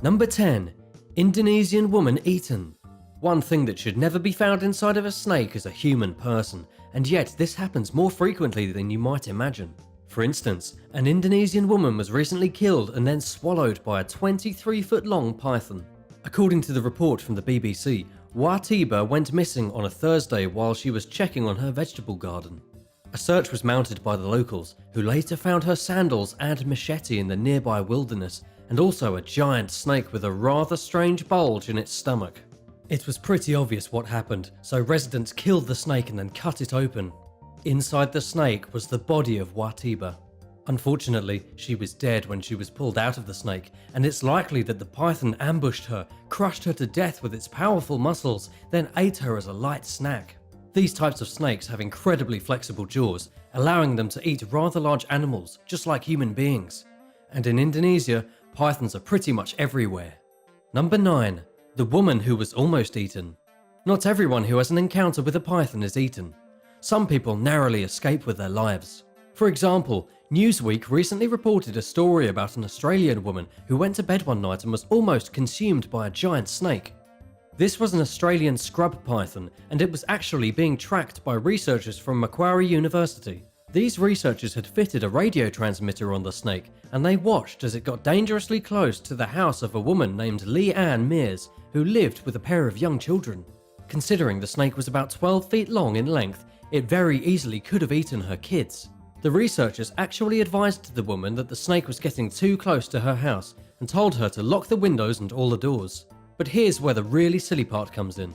Number 10. Indonesian woman eaten. One thing that should never be found inside of a snake is a human person, and yet this happens more frequently than you might imagine. For instance, an Indonesian woman was recently killed and then swallowed by a 23-foot-long python. According to the report from the BBC, Watiba went missing on a Thursday while she was checking on her vegetable garden. A search was mounted by the locals, who later found her sandals and machete in the nearby wilderness, and also a giant snake with a rather strange bulge in its stomach. It was pretty obvious what happened, so residents killed the snake and then cut it open. Inside the snake was the body of Watiba. Unfortunately, she was dead when she was pulled out of the snake, and it's likely that the python ambushed her, crushed her to death with its powerful muscles, then ate her as a light snack. These types of snakes have incredibly flexible jaws, allowing them to eat rather large animals, just like human beings. And in Indonesia, pythons are pretty much everywhere. Number 9. The woman who was almost eaten. Not everyone who has an encounter with a python is eaten. Some people narrowly escape with their lives. For example, Newsweek recently reported a story about an Australian woman who went to bed one night and was almost consumed by a giant snake. This was an Australian scrub python, and it was actually being tracked by researchers from Macquarie University. These researchers had fitted a radio transmitter on the snake, and they watched as it got dangerously close to the house of a woman named Leanne Mears, who lived with a pair of young children. Considering the snake was about 12 feet long in length, it very easily could have eaten her kids. The researchers actually advised the woman that the snake was getting too close to her house and told her to lock the windows and all the doors. But here's where the really silly part comes in.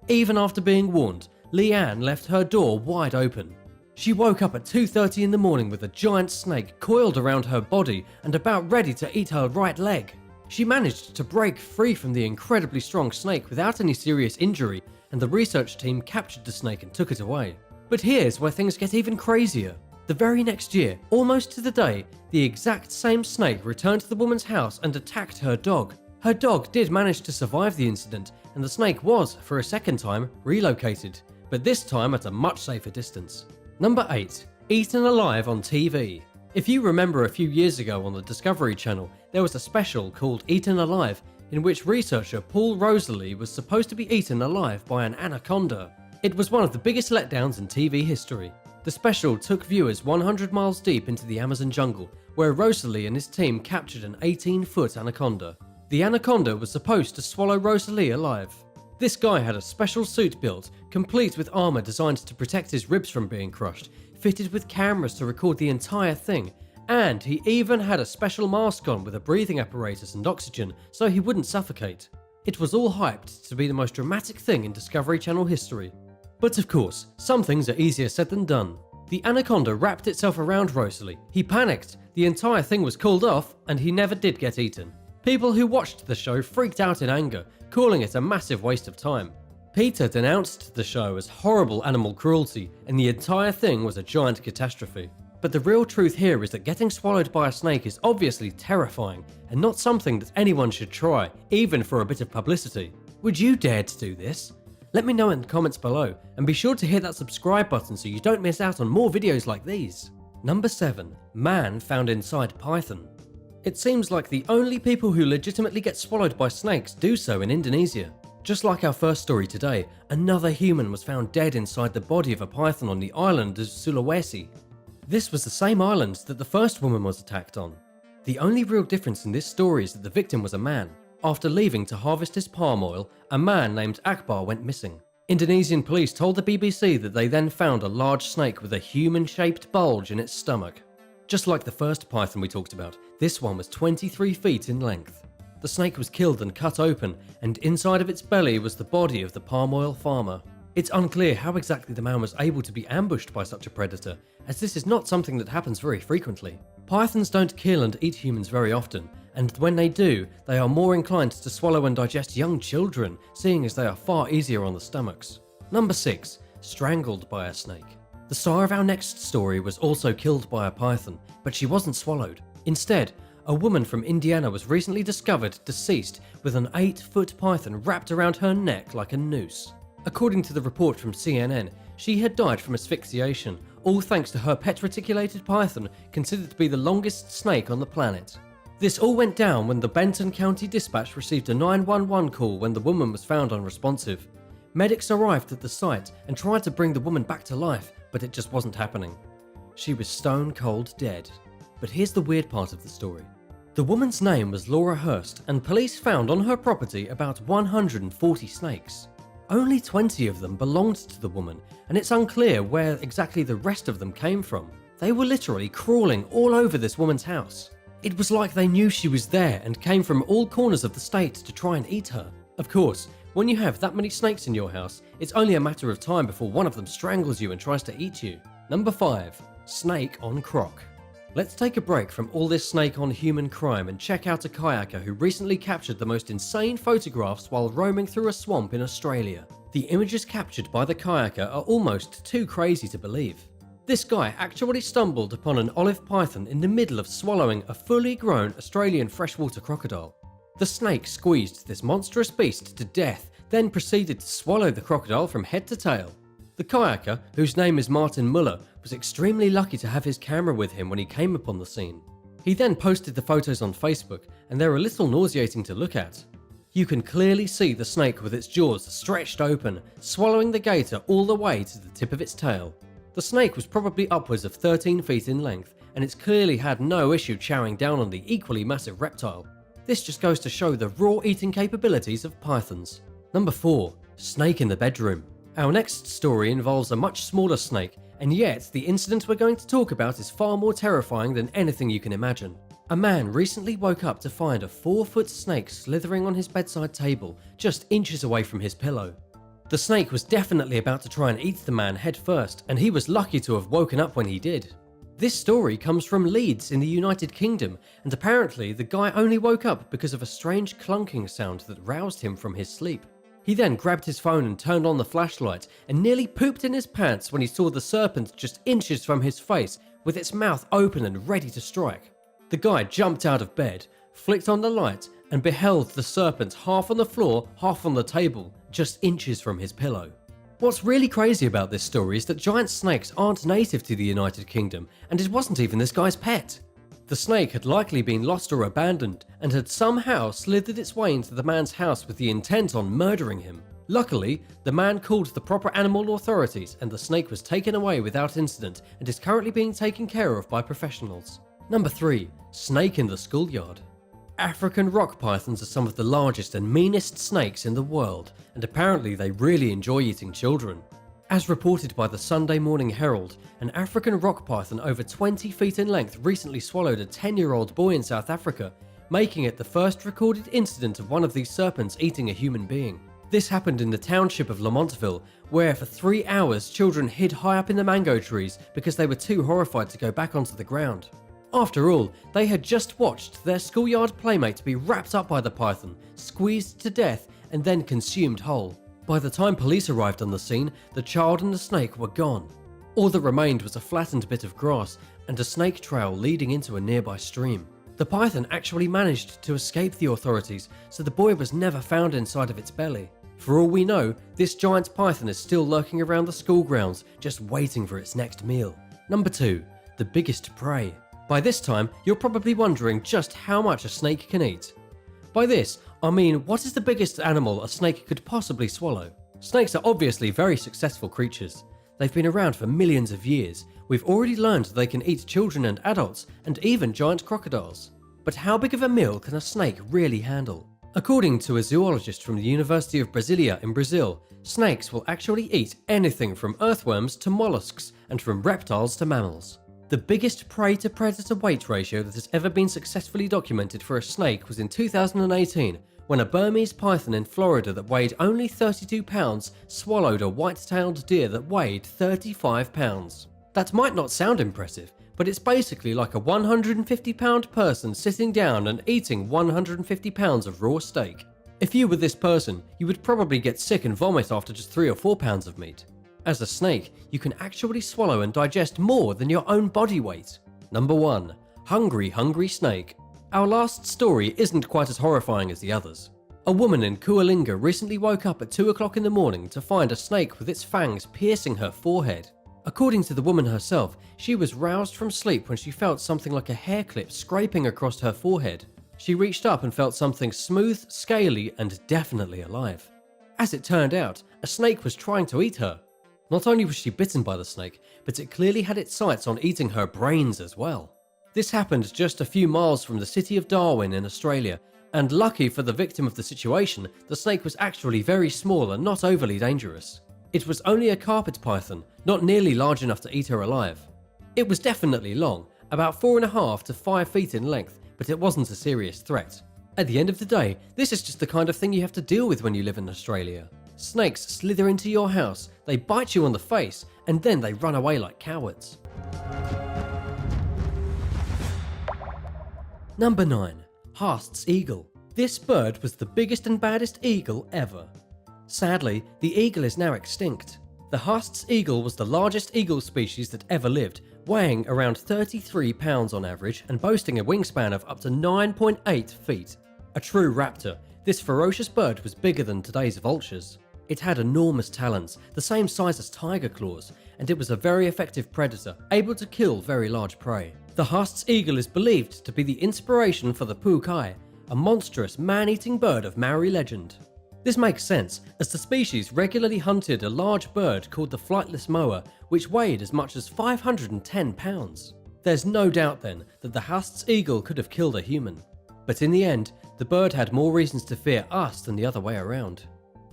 Even after being warned, Leanne left her door wide open. She woke up at 2:30 in the morning with a giant snake coiled around her body and about ready to eat her right leg. She managed to break free from the incredibly strong snake without any serious injury, and the research team captured the snake and took it away. But here's where things get even crazier. The very next year, almost to the day, the exact same snake returned to the woman's house and attacked her dog. Her dog did manage to survive the incident, and the snake was, for a second time, relocated, but this time at a much safer distance. Number 8. Eaten alive on TV. If you remember a few years ago on the Discovery Channel, there was a special called Eaten Alive, in which researcher Paul Rosalie was supposed to be eaten alive by an anaconda. It was one of the biggest letdowns in TV history. The special took viewers 100 miles deep into the Amazon jungle, where Rosalie and his team captured an 18-foot anaconda. The anaconda was supposed to swallow Rosalie alive. This guy had a special suit built, complete with armor designed to protect his ribs from being crushed, fitted with cameras to record the entire thing, and he even had a special mask on with a breathing apparatus and oxygen so he wouldn't suffocate. It was all hyped to be the most dramatic thing in Discovery Channel history. But of course, some things are easier said than done. The anaconda wrapped itself around Rosalie. He panicked, the entire thing was called off, and he never did get eaten. People who watched the show freaked out in anger, calling it a massive waste of time. Peter denounced the show as horrible animal cruelty, and the entire thing was a giant catastrophe. But the real truth here is that getting swallowed by a snake is obviously terrifying, and not something that anyone should try, even for a bit of publicity. Would you dare to do this? Let me know in the comments below, and be sure to hit that subscribe button so you don't miss out on more videos like these. Number 7. Man found inside python. It seems like the only people who legitimately get swallowed by snakes do so in Indonesia. Just like our first story today, another human was found dead inside the body of a python on the island of Sulawesi. This was the same island that the first woman was attacked on. The only real difference in this story is that the victim was a man. After leaving to harvest his palm oil, a man named Akbar went missing. Indonesian police told the BBC that they then found a large snake with a human-shaped bulge in its stomach. Just like the first python we talked about, this one was 23 feet in length. The snake was killed and cut open, and inside of its belly was the body of the palm oil farmer. It's unclear how exactly the man was able to be ambushed by such a predator, as this is not something that happens very frequently. Pythons don't kill and eat humans very often, and when they do, they are more inclined to swallow and digest young children, seeing as they are far easier on the stomachs. Number 6. Strangled by a snake. The star of our next story was also killed by a python, but she wasn't swallowed. Instead, a woman from Indiana was recently discovered deceased with an 8-foot python wrapped around her neck like a noose. According to the report from CNN, she had died from asphyxiation, all thanks to her pet reticulated python, considered to be the longest snake on the planet. This all went down when the Benton County Dispatch received a 911 call when the woman was found unresponsive. Medics arrived at the site and tried to bring the woman back to life, but it just wasn't happening. She was stone cold dead. But here's the weird part of the story. The woman's name was Laura Hurst, and police found on her property about 140 snakes. Only 20 of them belonged to the woman, and it's unclear where exactly the rest of them came from. They were literally crawling all over this woman's house. It was like they knew she was there and came from all corners of the state to try and eat her. Of course, when you have that many snakes in your house, it's only a matter of time before one of them strangles you and tries to eat you. Number 5. Snake on Croc. Let's take a break from all this snake on human crime and check out a kayaker who recently captured the most insane photographs while roaming through a swamp in Australia. The images captured by the kayaker are almost too crazy to believe. This guy actually stumbled upon an olive python in the middle of swallowing a fully grown Australian freshwater crocodile. The snake squeezed this monstrous beast to death, then proceeded to swallow the crocodile from head to tail. The kayaker, whose name is Martin Muller, was extremely lucky to have his camera with him when he came upon the scene. He then posted the photos on Facebook, and they're a little nauseating to look at. You can clearly see the snake with its jaws stretched open, swallowing the gator all the way to the tip of its tail. The snake was probably upwards of 13 feet in length, and it's clearly had no issue chowing down on the equally massive reptile. This just goes to show the raw eating capabilities of pythons. Number 4. Snake in the bedroom. Our next story involves a much smaller snake, and yet the incident we're going to talk about is far more terrifying than anything you can imagine. A man recently woke up to find a 4-foot snake slithering on his bedside table, just inches away from his pillow. The snake was definitely about to try and eat the man head first, and he was lucky to have woken up when he did. This story comes from Leeds in the United Kingdom, and apparently the guy only woke up because of a strange clunking sound that roused him from his sleep. He then grabbed his phone and turned on the flashlight and nearly pooped in his pants when he saw the serpent just inches from his face with its mouth open and ready to strike. The guy jumped out of bed, flicked on the light, and beheld the serpent half on the floor, half on the table, just inches from his pillow. What's really crazy about this story is that giant snakes aren't native to the United Kingdom, and it wasn't even this guy's pet. The snake had likely been lost or abandoned, and had somehow slithered its way into the man's house with the intent on murdering him. Luckily, the man called the proper animal authorities, and the snake was taken away without incident and is currently being taken care of by professionals. Number 3. Snake in the schoolyard. African rock pythons are some of the largest and meanest snakes in the world, and apparently they really enjoy eating children. As reported by the Sunday Morning Herald, an African rock python over 20 feet in length recently swallowed a 10-year-old boy in South Africa, making it the first recorded incident of one of these serpents eating a human being. This happened in the township of Lamontville, where for 3 hours children hid high up in the mango trees because they were too horrified to go back onto the ground. After all, they had just watched their schoolyard playmate be wrapped up by the python, squeezed to death, and then consumed whole. By the time police arrived on the scene, the child and the snake were gone. All that remained was a flattened bit of grass and a snake trail leading into a nearby stream. The python actually managed to escape the authorities, so the boy was never found inside of its belly. For all we know, this giant python is still lurking around the school grounds, just waiting for its next meal. Number 2. The biggest prey. By this time, you're probably wondering just how much a snake can eat. By this, I mean, what is the biggest animal a snake could possibly swallow? Snakes are obviously very successful creatures. They've been around for millions of years. We've already learned they can eat children and adults, and even giant crocodiles. But how big of a meal can a snake really handle? According to a zoologist from the University of Brasilia in Brazil, snakes will actually eat anything from earthworms to mollusks, and from reptiles to mammals. The biggest prey-to-predator weight ratio that has ever been successfully documented for a snake was in 2018, when a Burmese python in Florida that weighed only 32 pounds swallowed a white-tailed deer that weighed 35 pounds. That might not sound impressive, but it's basically like a 150-pound person sitting down and eating 150 pounds of raw steak. If you were this person, you would probably get sick and vomit after just 3 or 4 pounds of meat. As a snake, you can actually swallow and digest more than your own body weight. Number 1. Hungry snake. Our last story isn't quite as horrifying as the others. A woman in Coalinga recently woke up at 2 o'clock in the morning to find a snake with its fangs piercing her forehead. According to the woman herself, she was roused from sleep when she felt something like a hair clip scraping across her forehead. She reached up and felt something smooth, scaly, and definitely alive. As it turned out, a snake was trying to eat her. Not only was she bitten by the snake, but it clearly had its sights on eating her brains as well. This happened just a few miles from the city of Darwin in Australia, and lucky for the victim of the situation, the snake was actually very small and not overly dangerous. It was only a carpet python, not nearly large enough to eat her alive. It was definitely long, about 4.5 to 5 feet in length, but it wasn't a serious threat. At the end of the day, this is just the kind of thing you have to deal with when you live in Australia. Snakes slither into your house, they bite you on the face, and then they run away like cowards. Number 9. Harts Eagle. This bird was the biggest and baddest eagle ever. Sadly, the eagle is now extinct. The Harts Eagle was the largest eagle species that ever lived, weighing around 33 pounds on average and boasting a wingspan of up to 9.8 feet. A true raptor, this ferocious bird was bigger than today's vultures. It had enormous talons, the same size as tiger claws, and it was a very effective predator, able to kill very large prey. The Harts Eagle is believed to be the inspiration for the pukai, a monstrous man-eating bird of Maori legend. This makes sense, as the species regularly hunted a large bird called the flightless moa, which weighed as much as 510 pounds. There's no doubt then that the Harts Eagle could have killed a human. But in the end, the bird had more reasons to fear us than the other way around.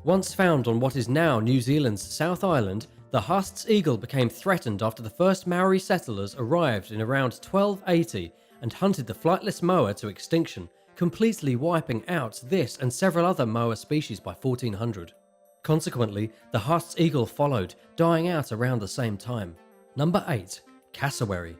Once found on what is now New Zealand's South Island, the Harts Eagle became threatened after the first Maori settlers arrived in around 1280 and hunted the flightless moa to extinction, completely wiping out this and several other moa species by 1400. Consequently, the Harts Eagle followed, dying out around the same time. Number 8. Cassowary.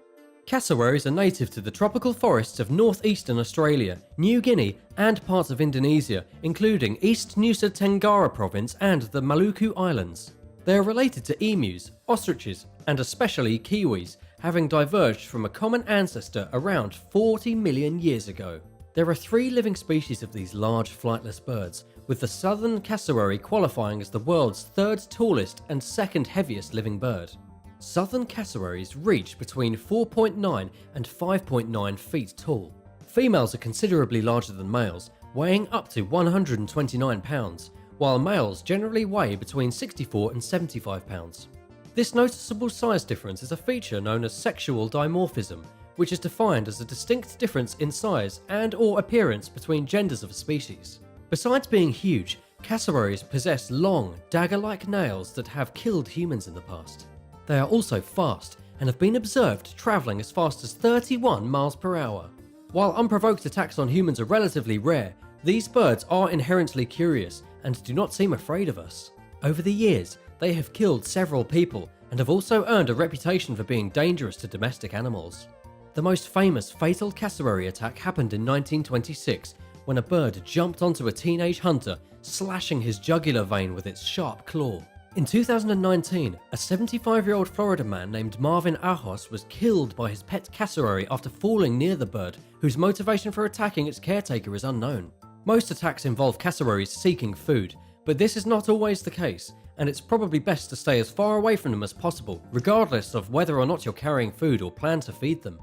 Cassowaries are native to the tropical forests of northeastern Australia, New Guinea and parts of Indonesia, including East Nusa Tenggara province and the Maluku Islands. They are related to emus, ostriches and especially kiwis, having diverged from a common ancestor around 40 million years ago. There are 3 living species of these large flightless birds, with the southern cassowary qualifying as the world's 3rd tallest and 2nd heaviest living bird. Southern cassowaries reach between 4.9 and 5.9 feet tall. Females are considerably larger than males, weighing up to 129 pounds, while males generally weigh between 64 and 75 pounds. This noticeable size difference is a feature known as sexual dimorphism, which is defined as a distinct difference in size and/or appearance between genders of a species. Besides being huge, cassowaries possess long, dagger-like nails that have killed humans in the past. They are also fast and have been observed travelling as fast as 31 miles per hour. While unprovoked attacks on humans are relatively rare, these birds are inherently curious and do not seem afraid of us. Over the years, they have killed several people and have also earned a reputation for being dangerous to domestic animals. The most famous fatal cassowary attack happened in 1926 when a bird jumped onto a teenage hunter, slashing his jugular vein with its sharp claw. In 2019, a 75-year-old Florida man named Marvin Ajos was killed by his pet cassowary after falling near the bird, whose motivation for attacking its caretaker is unknown. Most attacks involve cassowaries seeking food, but this is not always the case, and it's probably best to stay as far away from them as possible, regardless of whether or not you're carrying food or plan to feed them.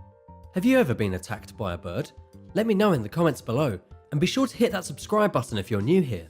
Have you ever been attacked by a bird? Let me know in the comments below, and be sure to hit that subscribe button if you're new here.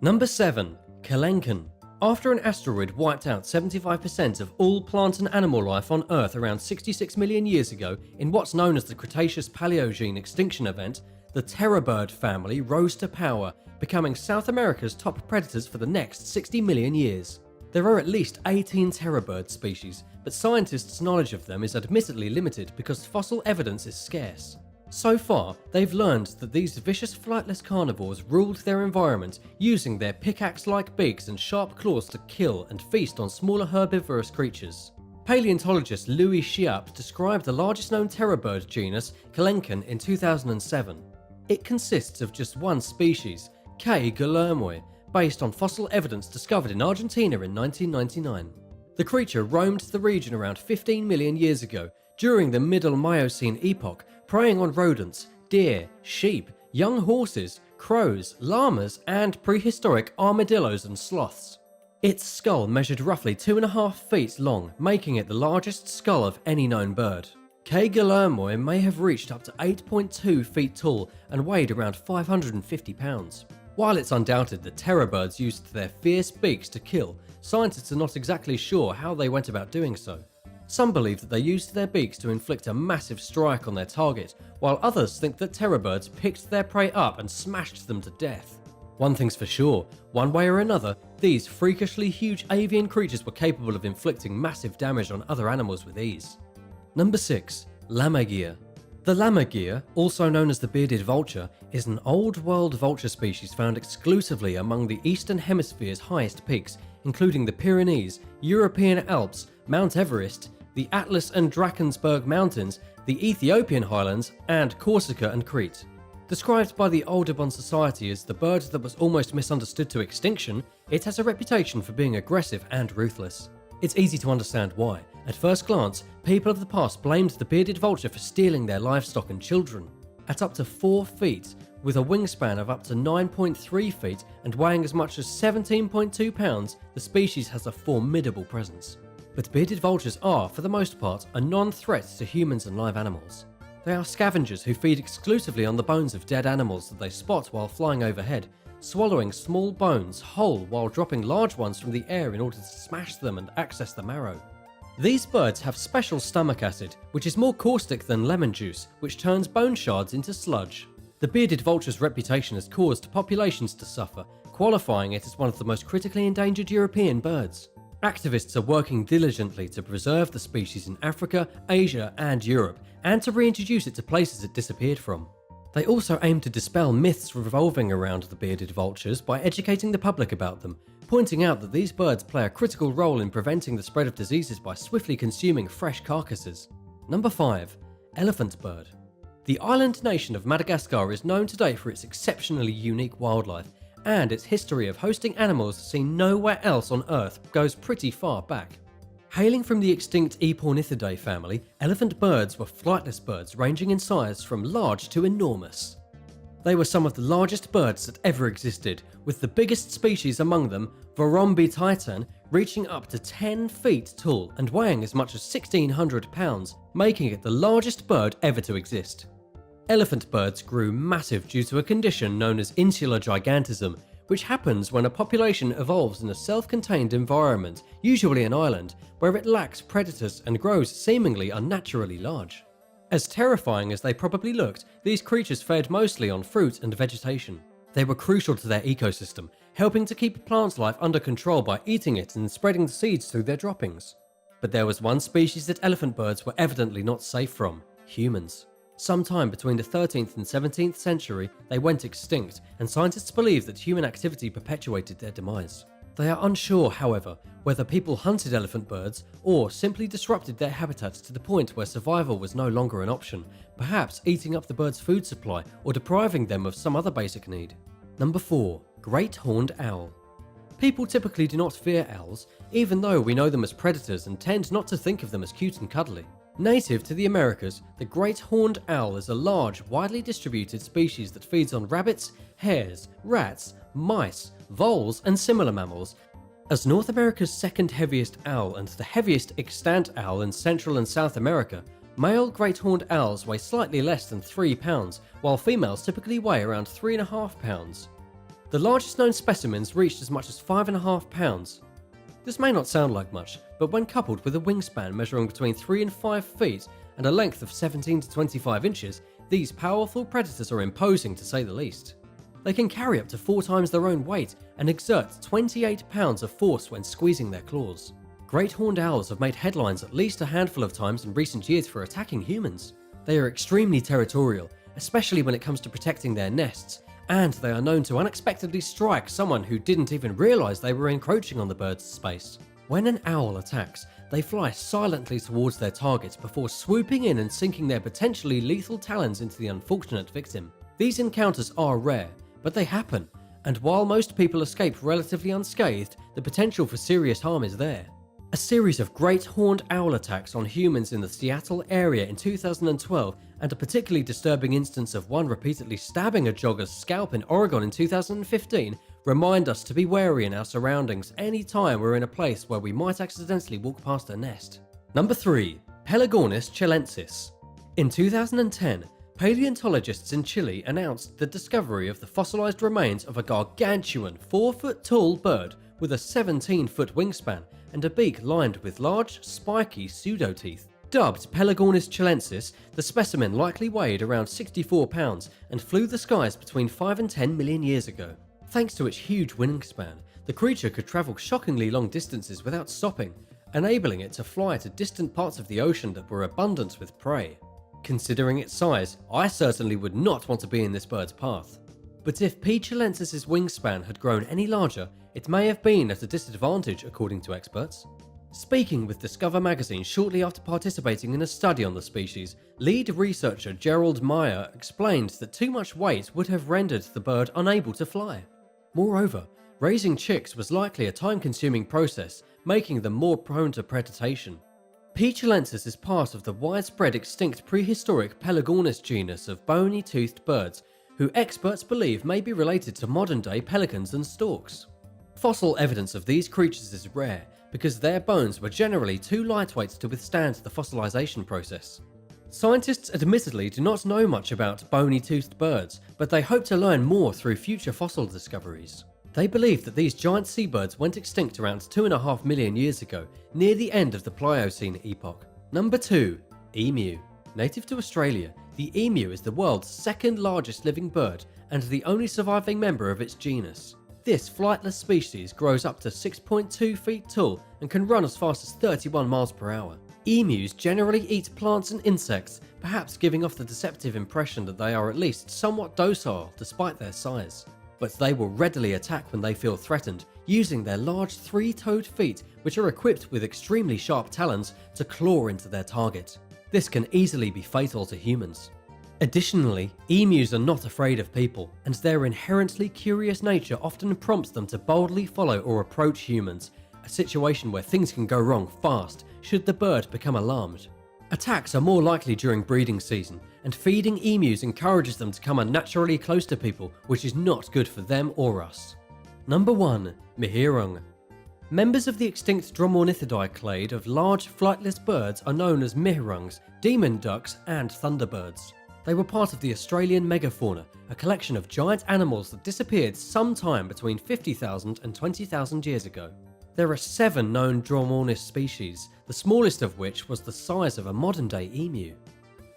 Number 7. Kalinodon. After an asteroid wiped out 75% of all plant and animal life on Earth around 66 million years ago in what's known as the Cretaceous-Paleogene extinction event, the terrorbird family rose to power, becoming South America's top predators for the next 60 million years. There are at least 18 terrorbird species, but scientists' knowledge of them is admittedly limited because fossil evidence is scarce. So far, they've learned that these vicious flightless carnivores ruled their environment, using their pickaxe-like beaks and sharp claws to kill and feast on smaller herbivorous creatures. Paleontologist Louis Chiap described the largest known terrorbird genus, Kalinodon, in 2007. It consists of just one species, K. guillermoi, based on fossil evidence discovered in Argentina in 1999. The creature roamed the region around 15 million years ago, during the Middle Miocene epoch, preying on rodents, deer, sheep, young horses, crows, llamas, and prehistoric armadillos and sloths. Its skull measured roughly 2.5 feet long, making it the largest skull of any known bird. K. guillermoi may have reached up to 8.2 feet tall and weighed around 550 pounds. While it's undoubted that terror birds used their fierce beaks to kill, scientists are not exactly sure how they went about doing so. Some believe that they used their beaks to inflict a massive strike on their target, while others think that terror birds picked their prey up and smashed them to death. One thing's for sure, one way or another, these freakishly huge avian creatures were capable of inflicting massive damage on other animals with ease. Number 6. Llama Gear. The Llama Gear, also known as the bearded vulture, is an old-world vulture species found exclusively among the Eastern Hemisphere's highest peaks, including the Pyrenees, European Alps, Mount Everest, the Atlas and Drakensberg Mountains, the Ethiopian Highlands, and Corsica and Crete. Described by the Audubon Society as the bird that was almost misunderstood to extinction, it has a reputation for being aggressive and ruthless. It's easy to understand why. At first glance, people of the past blamed the bearded vulture for stealing their livestock and children. At up to 4 feet, with a wingspan of up to 9.3 feet and weighing as much as 17.2 pounds, the species has a formidable presence. But bearded vultures are, for the most part, a non-threat to humans and live animals. They are scavengers who feed exclusively on the bones of dead animals that they spot while flying overhead, swallowing small bones whole while dropping large ones from the air in order to smash them and access the marrow. These birds have special stomach acid, which is more caustic than lemon juice, which turns bone shards into sludge. The bearded vulture's reputation has caused populations to suffer, qualifying it as one of the most critically endangered European birds. Activists are working diligently to preserve the species in Africa, Asia, and Europe, and to reintroduce it to places it disappeared from. They also aim to dispel myths revolving around the bearded vultures by educating the public about them, pointing out that these birds play a critical role in preventing the spread of diseases by swiftly consuming fresh carcasses. Number 5. Elephant bird. The island nation of Madagascar is known today for its exceptionally unique wildlife, and its history of hosting animals seen nowhere else on Earth goes pretty far back. Hailing from the extinct Epornithidae family, elephant birds were flightless birds ranging in size from large to enormous. They were some of the largest birds that ever existed, with the biggest species among them, Vorombi titan, reaching up to 10 feet tall and weighing as much as 1,600 pounds, making it the largest bird ever to exist. Elephant birds grew massive due to a condition known as insular gigantism, which happens when a population evolves in a self-contained environment, usually an island, where it lacks predators and grows seemingly unnaturally large. As terrifying as they probably looked, these creatures fed mostly on fruit and vegetation. They were crucial to their ecosystem, helping to keep plant life under control by eating it and spreading the seeds through their droppings. But there was one species that elephant birds were evidently not safe from: humans. Sometime between the 13th and 17th century, they went extinct, and scientists believe that human activity perpetuated their demise. They are unsure, however, whether people hunted elephant birds or simply disrupted their habitats to the point where survival was no longer an option, perhaps eating up the birds' food supply or depriving them of some other basic need. Number 4. Great Horned Owl. People typically do not fear owls, even though we know them as predators and tend not to think of them as cute and cuddly. Native to the Americas, the great horned owl is a large, widely distributed species that feeds on rabbits, hares, rats, mice, voles, and similar mammals. As North America's second heaviest owl and the heaviest extant owl in Central and South America, male great horned owls weigh slightly less than 3 pounds, while females typically weigh around 3.5 pounds. The largest known specimens reached as much as 5.5 pounds. This may not sound like much, but when coupled with a wingspan measuring between 3 and 5 feet and a length of 17 to 25 inches, these powerful predators are imposing to say the least. They can carry up to 4 times their own weight and exert 28 pounds of force when squeezing their claws. Great horned owls have made headlines at least a handful of times in recent years for attacking humans. They are extremely territorial, especially when it comes to protecting their nests, and they are known to unexpectedly strike someone who didn't even realize they were encroaching on the bird's space. When an owl attacks, they fly silently towards their target before swooping in and sinking their potentially lethal talons into the unfortunate victim. These encounters are rare, but they happen, and while most people escape relatively unscathed, the potential for serious harm is there. A series of great horned owl attacks on humans in the Seattle area in 2012 and a particularly disturbing instance of one repeatedly stabbing a jogger's scalp in Oregon in 2015 remind us to be wary in our surroundings any time we're in a place where we might accidentally walk past a nest. Number 3. Pelargonus chelensis. In 2010, paleontologists in Chile announced the discovery of the fossilized remains of a gargantuan 4-foot-tall bird with a 17-foot wingspan and a beak lined with large, spiky pseudoteeth. Dubbed Pelargonus chelensis, the specimen likely weighed around 64 pounds and flew the skies between 5 and 10 million years ago. Thanks to its huge wingspan, the creature could travel shockingly long distances without stopping, enabling it to fly to distant parts of the ocean that were abundant with prey. Considering its size, I certainly would not want to be in this bird's path. But if P. chilensis' wingspan had grown any larger, it may have been at a disadvantage according to experts. Speaking with Discover magazine shortly after participating in a study on the species, lead researcher Gerald Meyer explained that too much weight would have rendered the bird unable to fly. Moreover, raising chicks was likely a time-consuming process, making them more prone to predation. P. chilensis is part of the widespread extinct prehistoric Pelargonus genus of bony-toothed birds, who experts believe may be related to modern-day pelicans and storks. Fossil evidence of these creatures is rare, because their bones were generally too lightweight to withstand the fossilization process. Scientists admittedly do not know much about bony-toothed birds, but they hope to learn more through future fossil discoveries. They believe that these giant seabirds went extinct around 2.5 million years ago, near the end of the Pliocene epoch. Number 2. Emu. Native to Australia, the emu is the world's second largest living bird and the only surviving member of its genus. This flightless species grows up to 6.2 feet tall and can run as fast as 31 miles per hour. Emus generally eat plants and insects, perhaps giving off the deceptive impression that they are at least somewhat docile despite their size. But they will readily attack when they feel threatened, using their large 3-toed feet, which are equipped with extremely sharp talons, to claw into their target. This can easily be fatal to humans. Additionally, emus are not afraid of people, and their inherently curious nature often prompts them to boldly follow or approach humans, a situation where things can go wrong fast should the bird become alarmed. Attacks are more likely during breeding season, and feeding emus encourages them to come unnaturally close to people, which is not good for them or us. Number 1. Mihirung. Members of the extinct Dromornithidae clade of large flightless birds are known as mihirungs, demon ducks, and thunderbirds. They were part of the Australian megafauna, a collection of giant animals that disappeared sometime between 50,000 and 20,000 years ago. There are 7 known Dromornis species, the smallest of which was the size of a modern-day emu.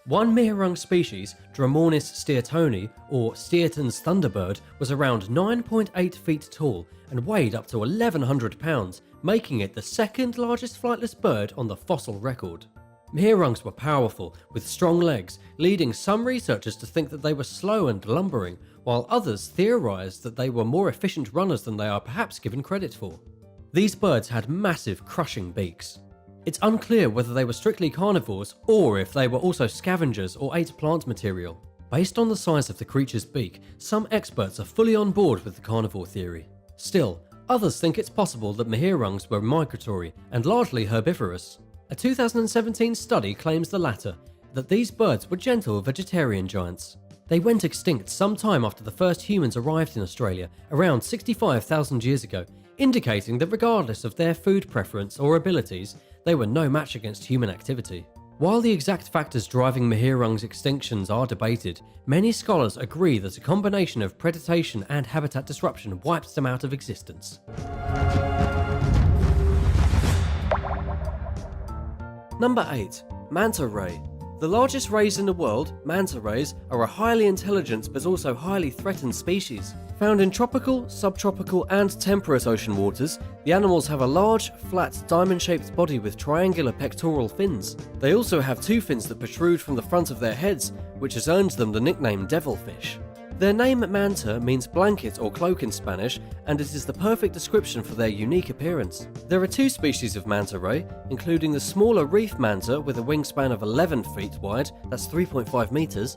One mihirung species, Dromornis steartoni, or Stearton's thunderbird, was around 9.8 feet tall and weighed up to 1,100 pounds, making it the second largest flightless bird on the fossil record. Mihirungs were powerful, with strong legs, leading some researchers to think that they were slow and lumbering, while others theorized that they were more efficient runners than they are perhaps given credit for. These birds had massive, crushing beaks. It's unclear whether they were strictly carnivores or if they were also scavengers or ate plant material. Based on the size of the creature's beak, some experts are fully on board with the carnivore theory. Still, others think it's possible that mihirungs were migratory and largely herbivorous. A 2017 study claims the latter, that these birds were gentle vegetarian giants. They went extinct sometime after the first humans arrived in Australia, around 65,000 years ago, indicating that regardless of their food preference or abilities, they were no match against human activity. While the exact factors driving mihirungs' extinctions are debated, many scholars agree that a combination of predation and habitat disruption wiped them out of existence. Number 8. Manta Ray. The largest rays in the world, manta rays, are a highly intelligent but also highly threatened species. Found in tropical, subtropical and temperate ocean waters, the animals have a large, flat, diamond-shaped body with triangular pectoral fins. They also have 2 fins that protrude from the front of their heads, which has earned them the nickname devilfish. Their name manta means blanket or cloak in Spanish, and it is the perfect description for their unique appearance. There are 2 species of manta ray, including the smaller reef manta with a wingspan of 11 feet wide, that's 3.5 meters,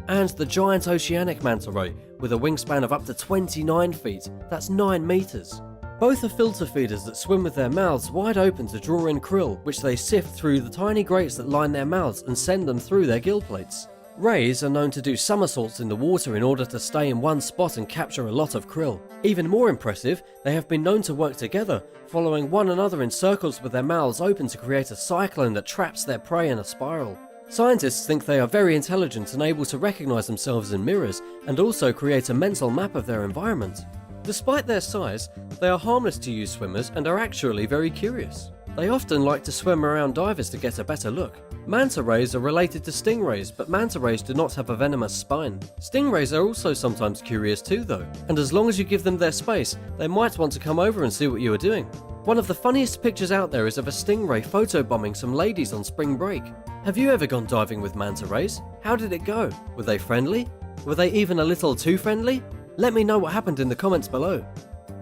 and the giant oceanic manta ray with a wingspan of up to 29 feet, that's 9 meters. Both are filter feeders that swim with their mouths wide open to draw in krill, which they sift through the tiny grates that line their mouths and send them through their gill plates. Rays are known to do somersaults in the water in order to stay in one spot and capture a lot of krill. Even more impressive, they have been known to work together, following one another in circles with their mouths open to create a cyclone that traps their prey in a spiral. Scientists think they are very intelligent and able to recognize themselves in mirrors and also create a mental map of their environment. Despite their size, they are harmless to you swimmers and are actually very curious. They often like to swim around divers to get a better look. Manta rays are related to stingrays, but manta rays do not have a venomous spine. Stingrays are also sometimes curious too though, and as long as you give them their space, they might want to come over and see what you are doing. One of the funniest pictures out there is of a stingray photobombing some ladies on spring break. Have you ever gone diving with manta rays? How did it go? Were they friendly? Were they even a little too friendly? Let me know what happened in the comments below.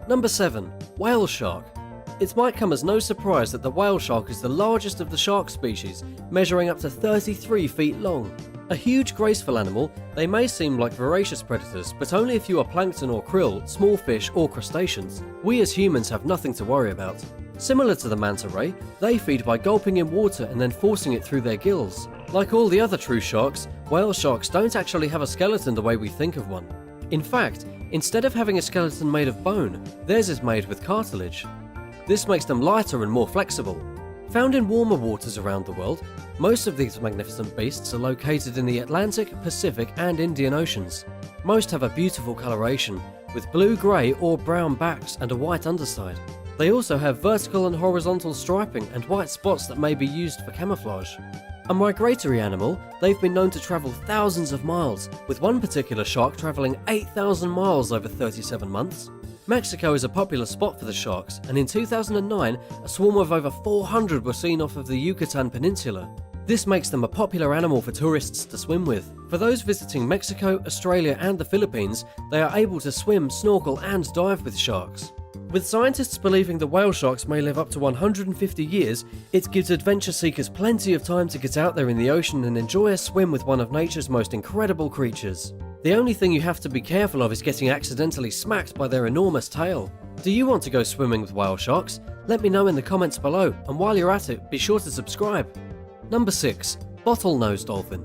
Number 7. Whale shark. It might come as no surprise that the whale shark is the largest of the shark species, measuring up to 33 feet long. A huge graceful animal, they may seem like voracious predators, but only if you are plankton or krill, small fish or crustaceans. We as humans have nothing to worry about. Similar to the manta ray, they feed by gulping in water and then forcing it through their gills. Like all the other true sharks, whale sharks don't actually have a skeleton the way we think of one. In fact, instead of having a skeleton made of bone, theirs is made with cartilage. This makes them lighter and more flexible. Found in warmer waters around the world, most of these magnificent beasts are located in the Atlantic, Pacific and Indian Oceans. Most have a beautiful coloration, with blue-grey or brown backs and a white underside. They also have vertical and horizontal striping and white spots that may be used for camouflage. A migratory animal, they've been known to travel thousands of miles, with one particular shark travelling 8,000 miles over 37 months. Mexico is a popular spot for the sharks, and in 2009, a swarm of over 400 were seen off of the Yucatan Peninsula. This makes them a popular animal for tourists to swim with. For those visiting Mexico, Australia and the Philippines, they are able to swim, snorkel and dive with sharks. With scientists believing the whale sharks may live up to 150 years, it gives adventure seekers plenty of time to get out there in the ocean and enjoy a swim with one of nature's most incredible creatures. The only thing you have to be careful of is getting accidentally smacked by their enormous tail. Do you want to go swimming with whale sharks? Let me know in the comments below, and while you're at it, be sure to subscribe. Number 6. Bottlenose Dolphin.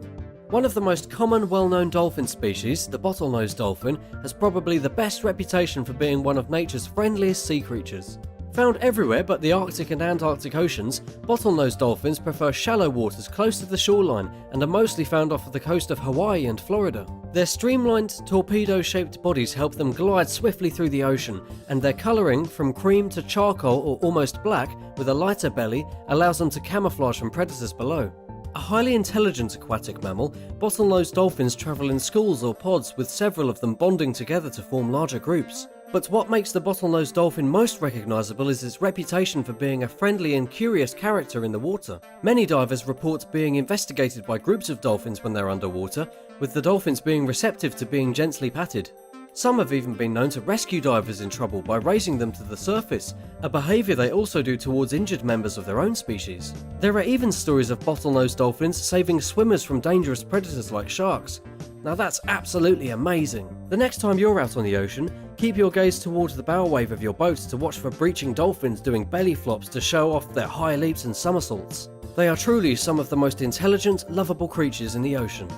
One of the most common well-known dolphin species, the bottlenose dolphin, has probably the best reputation for being one of nature's friendliest sea creatures. Found everywhere but the Arctic and Antarctic oceans, bottlenose dolphins prefer shallow waters close to the shoreline and are mostly found off the coast of Hawaii and Florida. Their streamlined, torpedo-shaped bodies help them glide swiftly through the ocean, and their colouring, from cream to charcoal or almost black, with a lighter belly, allows them to camouflage from predators below. A highly intelligent aquatic mammal, bottlenose dolphins travel in schools or pods, with several of them bonding together to form larger groups. But what makes the bottlenose dolphin most recognisable is its reputation for being a friendly and curious character in the water. Many divers report being investigated by groups of dolphins when they're underwater, with the dolphins being receptive to being gently patted. Some have even been known to rescue divers in trouble by raising them to the surface, a behaviour they also do towards injured members of their own species. There are even stories of bottlenose dolphins saving swimmers from dangerous predators like sharks. Now that's absolutely amazing. The next time you're out on the ocean, keep your gaze towards the bow wave of your boat to watch for breaching dolphins doing belly flops to show off their high leaps and somersaults. They are truly some of the most intelligent, lovable creatures in the ocean.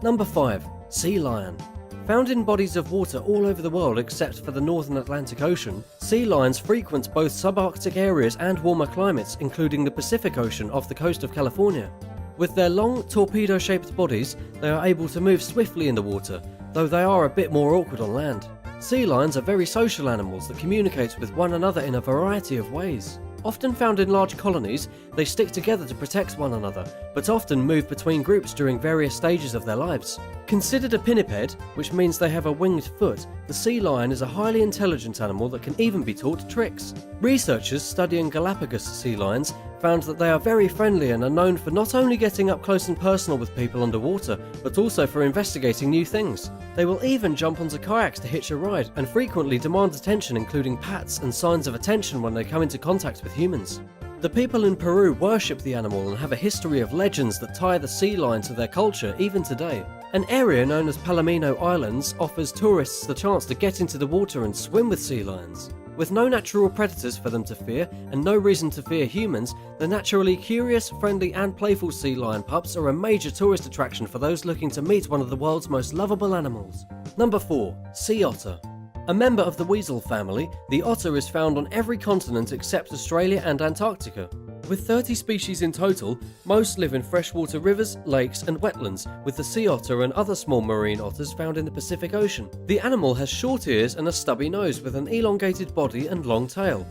Number 5. Sea lion. Found in bodies of water all over the world except for the northern Atlantic Ocean, sea lions frequent both subarctic areas and warmer climates, including the Pacific Ocean off the coast of California. With their long, torpedo-shaped bodies, they are able to move swiftly in the water, though they are a bit more awkward on land. Sea lions are very social animals that communicate with one another in a variety of ways. Often found in large colonies, they stick together to protect one another, but often move between groups during various stages of their lives. Considered a pinniped, which means they have a winged foot, the sea lion is a highly intelligent animal that can even be taught tricks. Researchers studying Galapagos sea lions found that they are very friendly and are known for not only getting up close and personal with people underwater, but also for investigating new things. They will even jump onto kayaks to hitch a ride, and frequently demand attention, including pats and signs of attention when they come into contact with humans. The people in Peru worship the animal and have a history of legends that tie the sea lion to their culture even today. An area known as Palomino Islands offers tourists the chance to get into the water and swim with sea lions. With no natural predators for them to fear and no reason to fear humans, the naturally curious, friendly and playful sea lion pups are a major tourist attraction for those looking to meet one of the world's most lovable animals. Number 4. Sea otter. A member of the weasel family, the otter is found on every continent except Australia and Antarctica. With 30 species in total, most live in freshwater rivers, lakes and wetlands, with the sea otter and other small marine otters found in the Pacific Ocean. The animal has short ears and a stubby nose with an elongated body and long tail.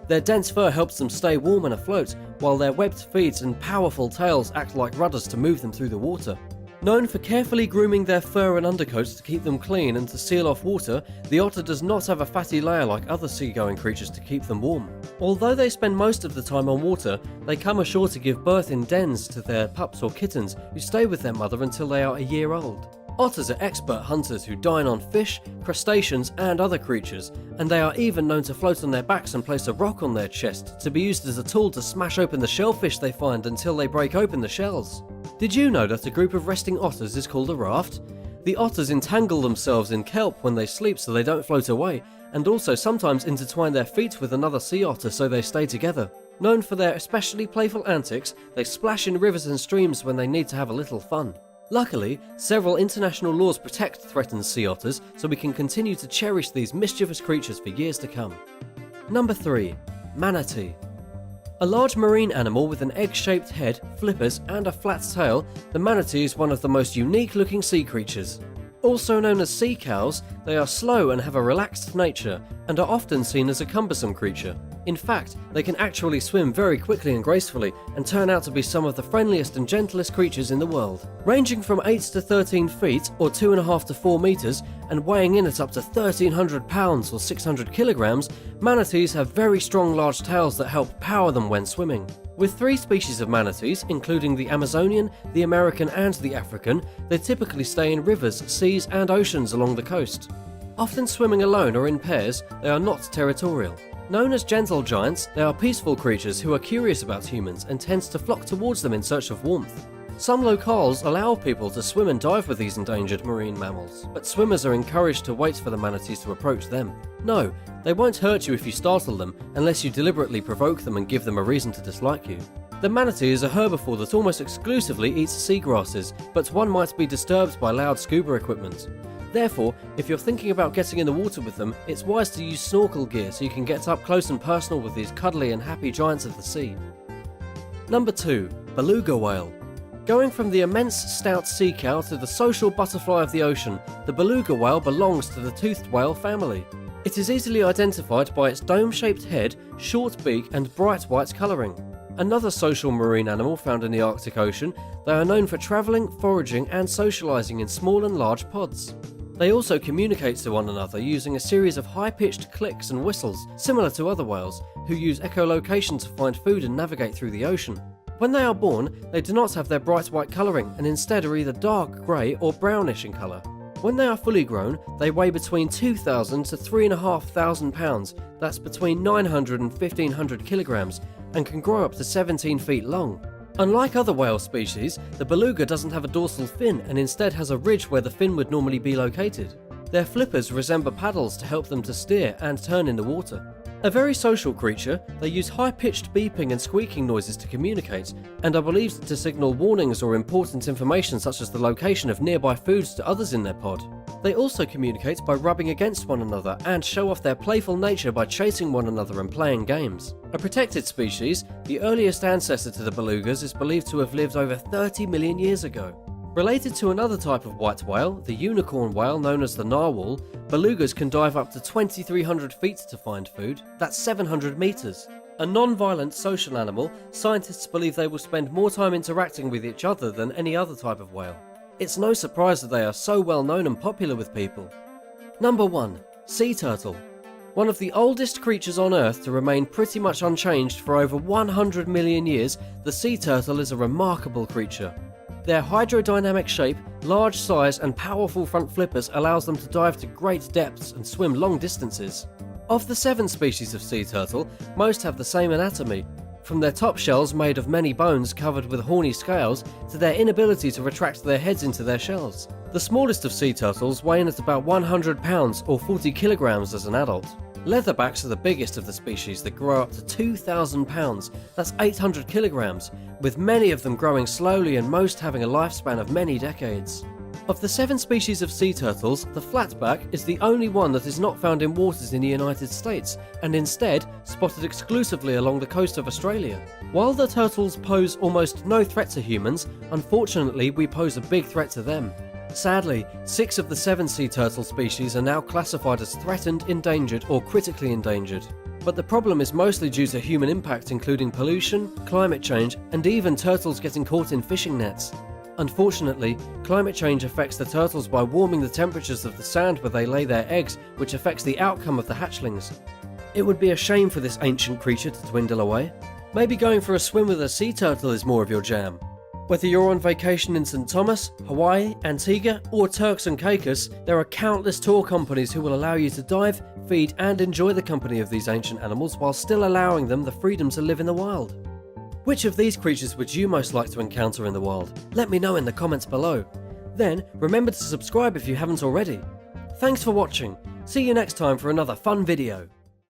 Their dense fur helps them stay warm and afloat, while their webbed feet and powerful tails act like rudders to move them through the water. Known for carefully grooming their fur and undercoats to keep them clean and to seal off water, the otter does not have a fatty layer like other seagoing creatures to keep them warm. Although they spend most of the time on water, they come ashore to give birth in dens to their pups or kittens who stay with their mother until they are a year old. Otters are expert hunters who dine on fish, crustaceans and other creatures, and they are even known to float on their backs and place a rock on their chest to be used as a tool to smash open the shellfish they find until they break open the shells. Did you know that a group of resting otters is called a raft? The otters entangle themselves in kelp when they sleep so they don't float away, and also sometimes intertwine their feet with another sea otter so they stay together. Known for their especially playful antics, they splash in rivers and streams when they need to have a little fun. Luckily, several international laws protect threatened sea otters, so we can continue to cherish these mischievous creatures for years to come. Number 3. Manatee. A large marine animal with an egg-shaped head, flippers and a flat tail, the manatee is one of the most unique-looking sea creatures. Also known as sea cows, they are slow and have a relaxed nature, and are often seen as a cumbersome creature. In fact, they can actually swim very quickly and gracefully, and turn out to be some of the friendliest and gentlest creatures in the world. Ranging from 8 to 13 feet, or 2.5 to 4 meters, and weighing in at up to 1,300 pounds or 600 kilograms, manatees have very strong large tails that help power them when swimming. With 3 species of manatees, including the Amazonian, the American and the African, they typically stay in rivers, seas and oceans along the coast. Often swimming alone or in pairs, they are not territorial. Known as gentle giants, they are peaceful creatures who are curious about humans and tend to flock towards them in search of warmth. Some locales allow people to swim and dive with these endangered marine mammals, but swimmers are encouraged to wait for the manatees to approach them. No, they won't hurt you if you startle them, unless you deliberately provoke them and give them a reason to dislike you. The manatee is a herbivore that almost exclusively eats seagrasses, but one might be disturbed by loud scuba equipment. Therefore, if you're thinking about getting in the water with them, it's wise to use snorkel gear so you can get up close and personal with these cuddly and happy giants of the sea. Number 2. Beluga Whale. Going from the immense stout sea cow to the social butterfly of the ocean, the beluga whale belongs to the toothed whale family. It is easily identified by its dome-shaped head, short beak and bright white colouring. Another social marine animal found in the Arctic Ocean, they are known for travelling, foraging and socialising in small and large pods. They also communicate to one another using a series of high-pitched clicks and whistles, similar to other whales, who use echolocation to find food and navigate through the ocean. When they are born, they do not have their bright white colouring and instead are either dark grey or brownish in colour. When they are fully grown, they weigh between 2,000 to 3,500 pounds, that's between 900 and 1,500 kilograms, and can grow up to 17 feet long. Unlike other whale species, the beluga doesn't have a dorsal fin and instead has a ridge where the fin would normally be located. Their flippers resemble paddles to help them to steer and turn in the water. A very social creature, they use high-pitched beeping and squeaking noises to communicate, and are believed to signal warnings or important information such as the location of nearby foods to others in their pod. They also communicate by rubbing against one another and show off their playful nature by chasing one another and playing games. A protected species, the earliest ancestor to the belugas is believed to have lived over 30 million years ago. Related to another type of white whale, the unicorn whale known as the narwhal, belugas can dive up to 2,300 feet to find food, that's 700 meters. A non-violent social animal, scientists believe they will spend more time interacting with each other than any other type of whale. It's no surprise that they are so well known and popular with people. Number 1. Sea turtle. One of the oldest creatures on Earth to remain pretty much unchanged for over 100 million years, the sea turtle is a remarkable creature. Their hydrodynamic shape, large size and powerful front flippers allows them to dive to great depths and swim long distances. Of the 7 species of sea turtle, most have the same anatomy, from their top shells made of many bones covered with horny scales to their inability to retract their heads into their shells. The smallest of sea turtles weigh in at about 100 pounds or 40 kilograms as an adult. Leatherbacks are the biggest of the species that grow up to 2,000 pounds, that's 800 kilograms, with many of them growing slowly and most having a lifespan of many decades. Of the 7 species of sea turtles, the flatback is the only one that is not found in waters in the United States, and instead spotted exclusively along the coast of Australia. While the turtles pose almost no threat to humans, unfortunately we pose a big threat to them. Sadly, 6 of the 7 sea turtle species are now classified as threatened, endangered, or critically endangered. But the problem is mostly due to human impact, including pollution, climate change, and even turtles getting caught in fishing nets. Unfortunately, climate change affects the turtles by warming the temperatures of the sand where they lay their eggs, which affects the outcome of the hatchlings. It would be a shame for this ancient creature to dwindle away. Maybe going for a swim with a sea turtle is more of your jam. Whether you're on vacation in St. Thomas, Hawaii, Antigua, or Turks and Caicos, there are countless tour companies who will allow you to dive, feed, and enjoy the company of these ancient animals while still allowing them the freedom to live in the wild. Which of these creatures would you most like to encounter in the wild? Let me know in the comments below. Then, remember to subscribe if you haven't already. Thanks for watching. See you next time for another fun video.